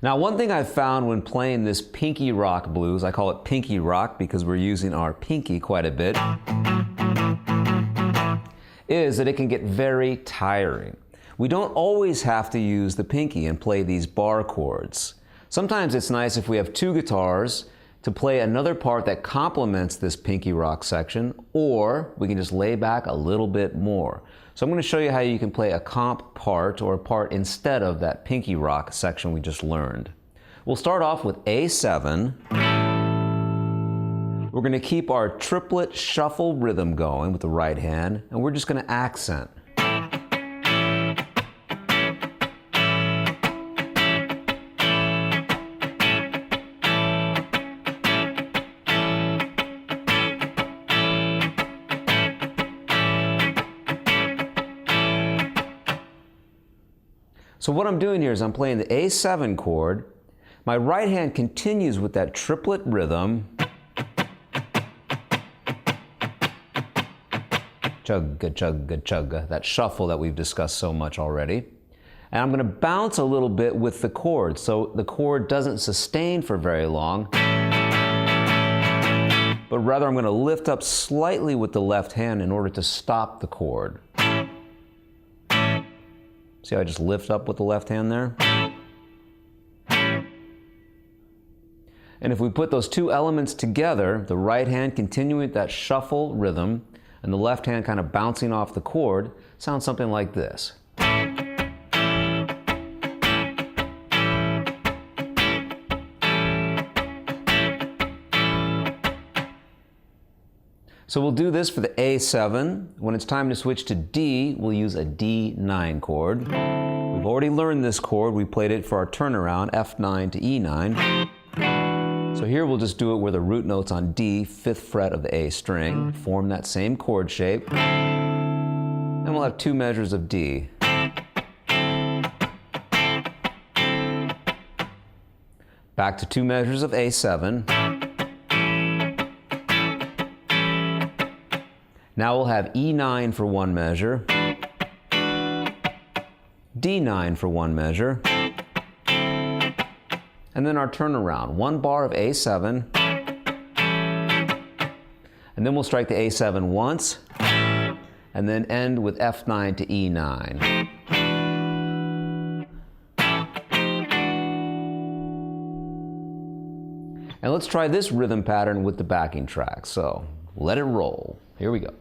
Now, one thing I've found when playing this pinky rock blues, I call it pinky rock because we're using our pinky quite a bit, is that it can get very tiring. We don't always have to use the pinky and play these bar chords. Sometimes it's nice if we have two guitars to play another part that complements this pinky rock section, or we can just lay back a little bit more. So I'm going to show you how you can play a comp part or a part instead of that pinky rock section we just learned. We'll start off with A7. We're going to keep our triplet shuffle rhythm going with the right hand, and we're just going to accent. So what I'm doing here is I'm playing the A7 chord. My right hand continues with that triplet rhythm. Chugga, chugga, chugga, that shuffle that we've discussed so much already. And I'm going to bounce a little bit with the chord, so the chord doesn't sustain for very long, but rather I'm going to lift up slightly with the left hand in order to stop the chord. See how I just lift up with the left hand there? And if we put those two elements together, the right hand continuing that shuffle rhythm and the left hand kind of bouncing off the chord, sounds something like this. So we'll do this for the A7. When it's time to switch to D, we'll use a D9 chord. We've already learned this chord. We played it for our turnaround, F9 to E9. So here we'll just do it where the root note's on D, 5th fret of the A string. Form that same chord shape. And we'll have 2 measures of D. Back to 2 measures of A7. Now we'll have E9 for 1 measure, D9 for 1 measure, and then our turnaround, 1 bar of A7, and then we'll strike the A7 once, and then end with F9 to E9. And let's try this rhythm pattern with the backing track. So let it roll. Here we go.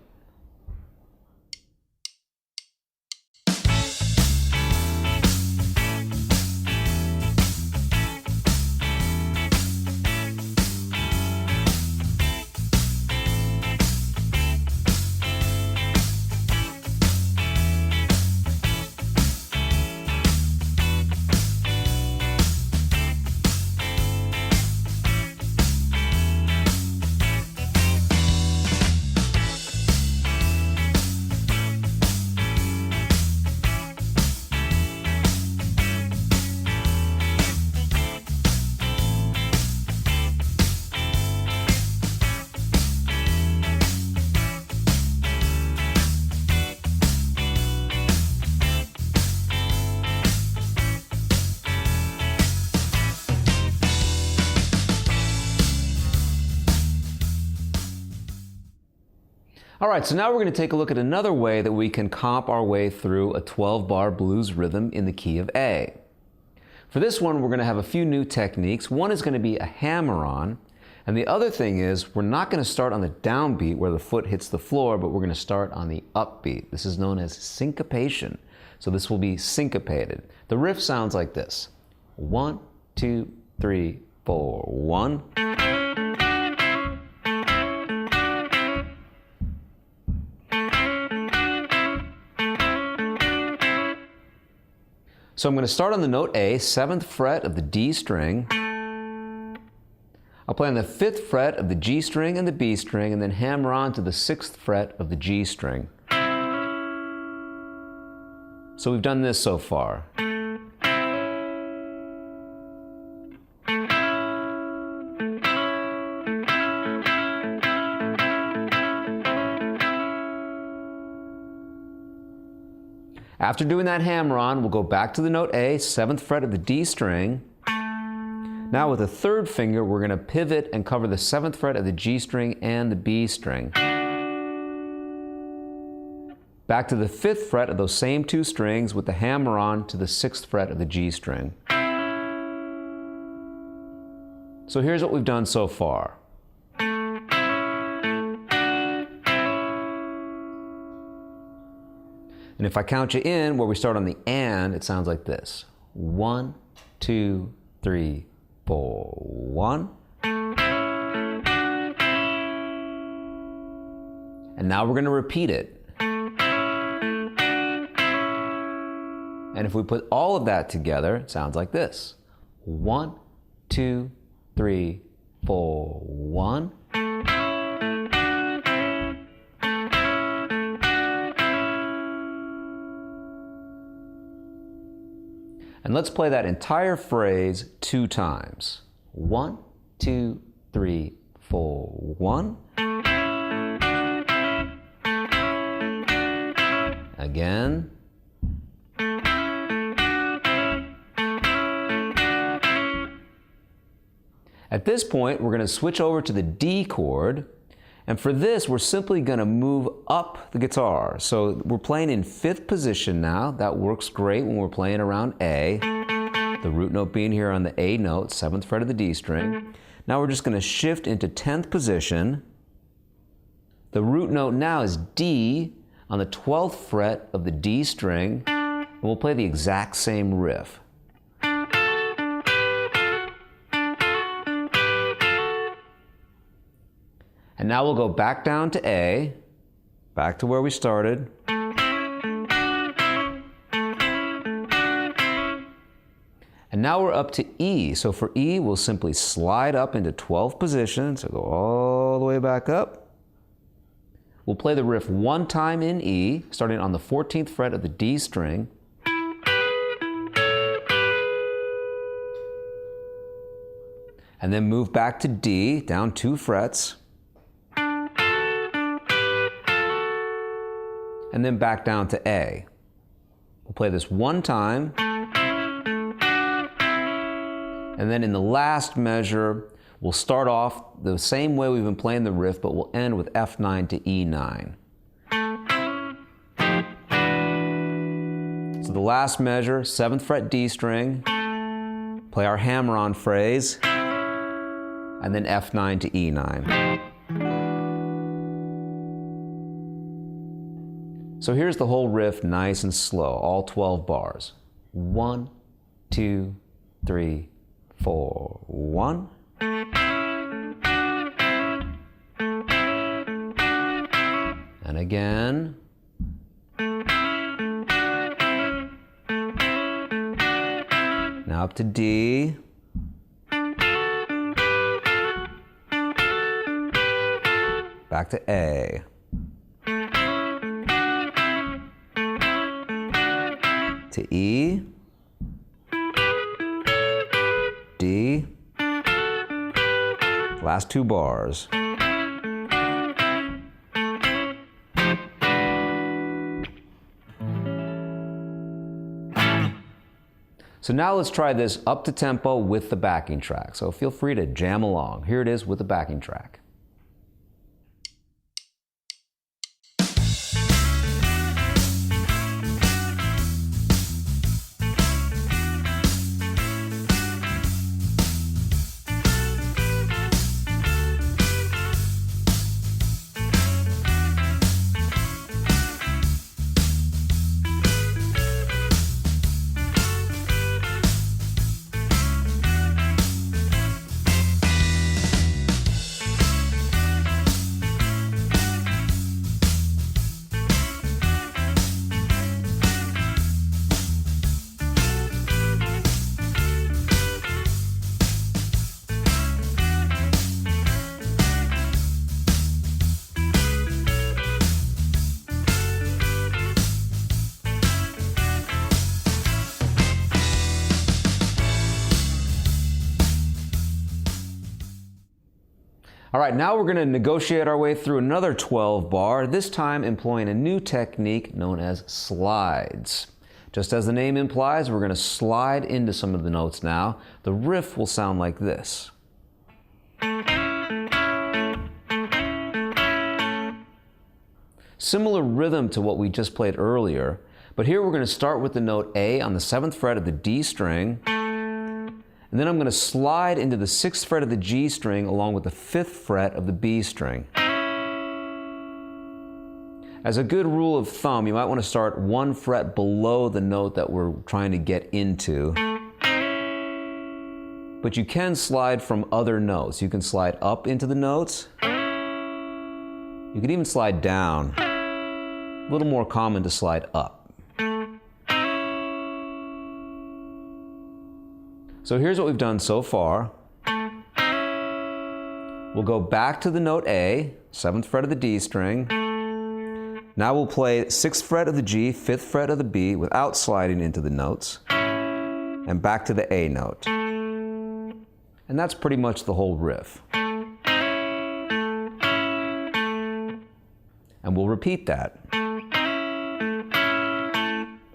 All right, so now we're going to take a look at another way that we can comp our way through a 12-bar blues rhythm in the key of A. For this one, we're going to have a few new techniques. One is going to be a hammer-on, and the other thing is we're not going to start on the downbeat where the foot hits the floor, but we're going to start on the upbeat. This is known as syncopation. So this will be syncopated. The riff sounds like this. 1, 2, 3, 4, 1. So I'm going to start on the note A, 7th fret of the D string. I'll play on the 5th fret of the G string and the B string, and then hammer on to the 6th fret of the G string. So we've done this so far. After doing that hammer-on, we'll go back to the note A, 7th fret of the D string, Now with the third finger, we're going to pivot and cover the 7th fret of the G string and the B string. Back to the 5th fret of those same 2 strings with the hammer on to the 6th fret of the G string. So here's what we've done so far. And if I count you in where we start on the and, it sounds like this. 1, 2, 3, 4, 1. And now we're going to repeat it. And if we put all of that together, it sounds like this. 1, 2, 3, 4, 1. And let's play that entire phrase 2 times. 1, 2, 3, 4, 1. Again. At this point, we're going to switch over to the D chord, and for this, we're simply going to move up the guitar. So we're playing in 5th position now. That works great when we're playing around A. The root note being here on the A note, 7th fret of the D string. Now we're just going to shift into 10th position. The root note now is D on the 12th fret of the D string, and we'll play the exact same riff. And now we'll go back down to A, back to where we started. And now we're up to E. So for E, we'll simply slide up into 12th position, so go all the way back up. We'll play the riff 1 time in E, starting on the 14th fret of the D string. And then move back to D, down 2 frets. And then back down to A. We'll play this 1 time. And then in the last measure, we'll start off the same way we've been playing the riff, but we'll end with F9 to E9. So the last measure, 7th fret D string, play our hammer-on phrase, and then F9 to E9. So here's the whole riff, nice and slow, all 12 bars. 1, 2, 3, 4, 1. And again. Now up to D. Back to A. To E, D, last 2 bars. So now let's try this up to tempo with the backing track. So feel free to jam along. Here it is with the backing track. All right, now we're going to negotiate our way through another 12 bar, this time employing a new technique known as slides. Just as the name implies, we're going to slide into some of the notes now. The riff will sound like this. Similar rhythm to what we just played earlier, but here we're going to start with the note A on the 7th fret of the D string, and then I'm going to slide into the 6th fret of the G string along with the 5th fret of the B string. As a good rule of thumb, you might want to start 1 fret below the note that we're trying to get into. But you can slide from other notes. You can slide up into the notes. You can even slide down. A little more common to slide up. So here's what we've done so far. We'll go back to the note A, 7th fret of the D string. Now we'll play 6th fret of the G, 5th fret of the B without sliding into the notes, and back to the A note. And that's pretty much the whole riff. And we'll repeat that.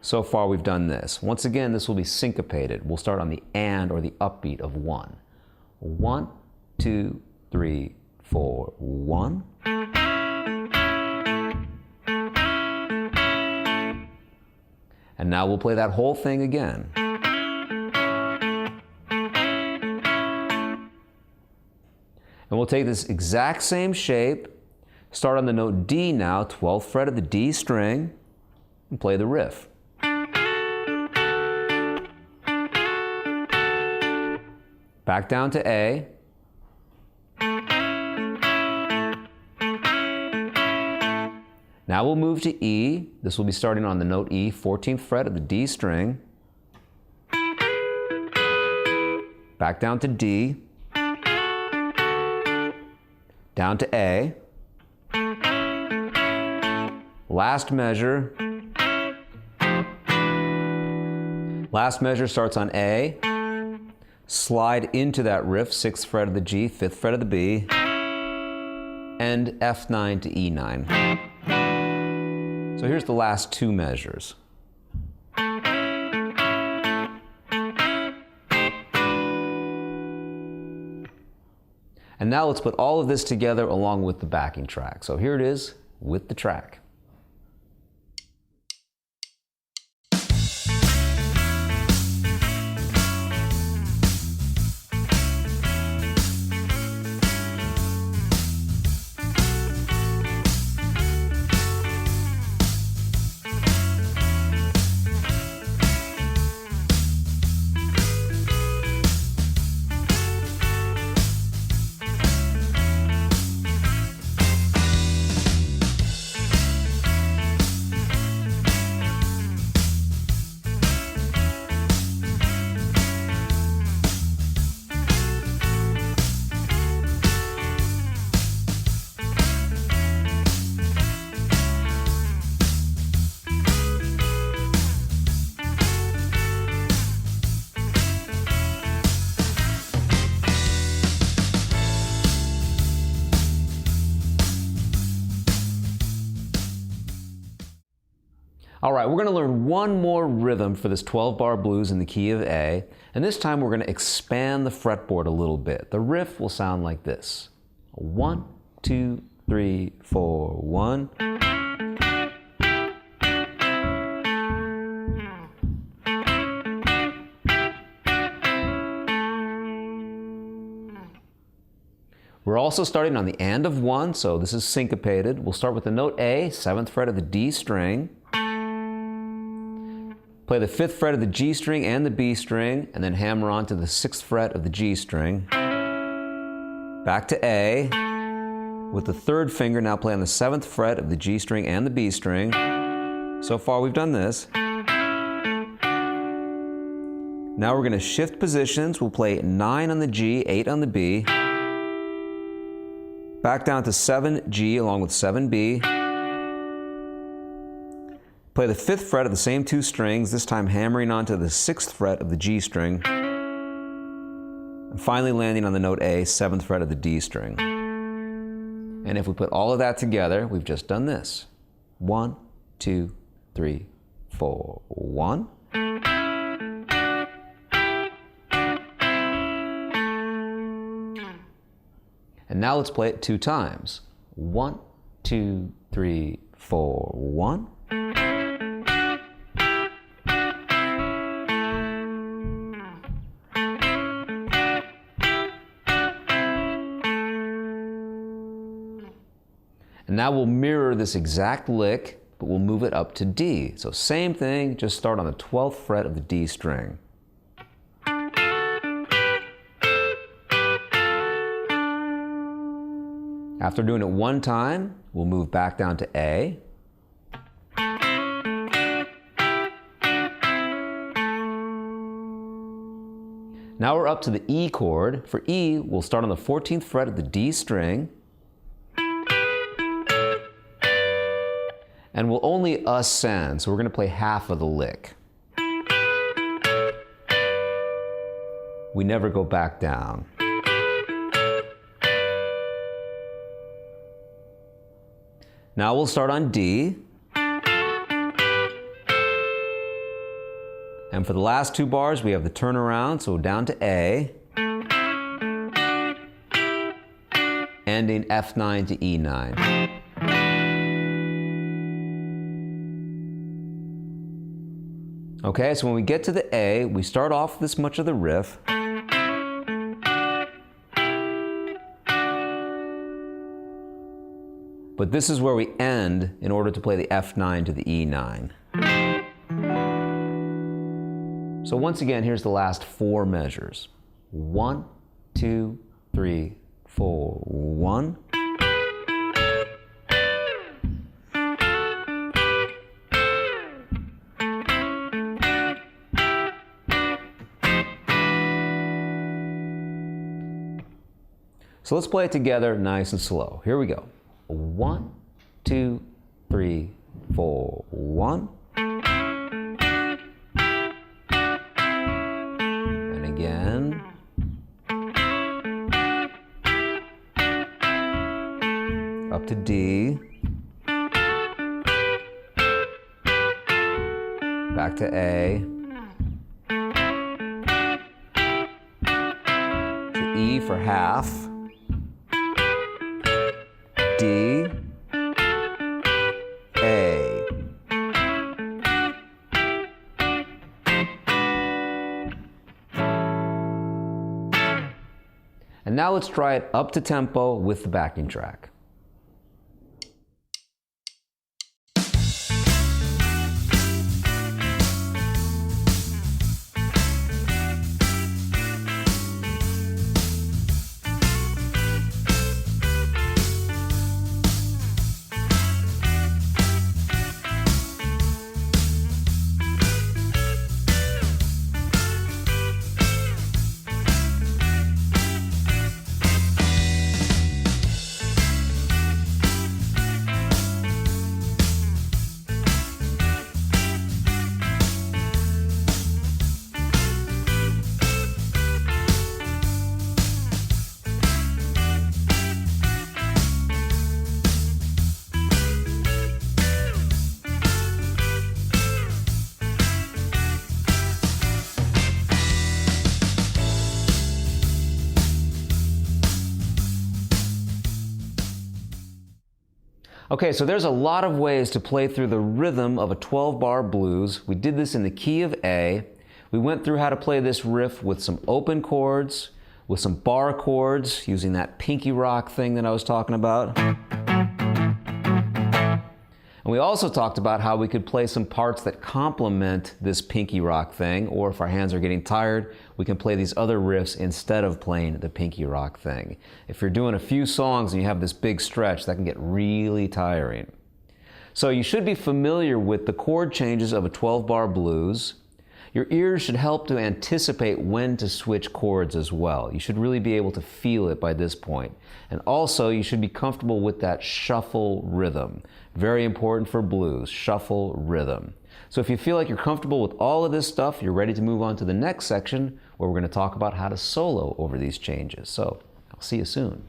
So far we've done this. Once again, this will be syncopated. We'll start on the and or the upbeat of 1. 1, 2, 3, 4, 1. And now we'll play that whole thing again. And we'll take this exact same shape, start on the note D now, 12th fret of the D string, and play the riff. Back down to A. Now we'll move to E. This will be starting on the note E, 14th fret of the D string. Back down to D. Down to A. Last measure. Last measure starts on A. Slide into that riff, 6th fret of the G, 5th fret of the B, and F9 to E9. So here's the last 2 measures. And now let's put all of this together along with the backing track. So here it is with the track. All right, we're going to learn one more rhythm for this 12-bar blues in the key of A, and this time we're going to expand the fretboard a little bit. The riff will sound like this. 1, 2, 3, 4, 1. We're also starting on the and of 1, so this is syncopated. We'll start with the note A, 7th fret of the D string. Play the 5th fret of the G string and the B string, and then hammer on to the 6th fret of the G string. Back to A, with the 3rd finger now play on the 7th fret of the G string and the B string. So far we've done this. Now we're going to shift positions. We'll play 9 on the G, 8 on the B. Back down to 7G along with 7B. Play the 5th fret of the same 2 strings, this time hammering onto the 6th fret of the G string. And finally landing on the note A, 7th fret of the D string. And if we put all of that together, we've just done this. 1, 2, 3, 4, 1. And now let's play it 2 times. 1, 2, 3, 4, 1. And now we'll mirror this exact lick, but we'll move it up to D. So same thing, just start on the 12th fret of the D string. After doing it 1 time, we'll move back down to A. Now we're up to the E chord. For E, we'll start on the 14th fret of the D string. And we'll only ascend, so we're going to play half of the lick. We never go back down. Now we'll start on D. And for the last 2 bars, we have the turnaround, so down to A. Ending F9 to E9. Okay, so when we get to the A, we start off this much of the riff. But this is where we end in order to play the F9 to the E9. So once again, here's the last 4 measures. 1, 2, 3, 4, 1. So let's play it together nice and slow. Here we go. 1, 2, 3, 4, 1. And again. Up to D. Back to A. To E for half. D, A. And now let's try it up to tempo with the backing track. Okay, so there's a lot of ways to play through the rhythm of a 12-bar blues. We did this in the key of A. We went through how to play this riff with some open chords, with some bar chords, using that pinky rock thing that I was talking about. And we also talked about how we could play some parts that complement this pinky rock thing, or if our hands are getting tired, we can play these other riffs instead of playing the pinky rock thing. If you're doing a few songs and you have this big stretch, that can get really tiring. So you should be familiar with the chord changes of a 12-bar blues. Your ears should help to anticipate when to switch chords as well. You should really be able to feel it by this point. And also, you should be comfortable with that shuffle rhythm. Very important for blues, shuffle rhythm. So if you feel like you're comfortable with all of this stuff, you're ready to move on to the next section where we're going to talk about how to solo over these changes. So I'll see you soon.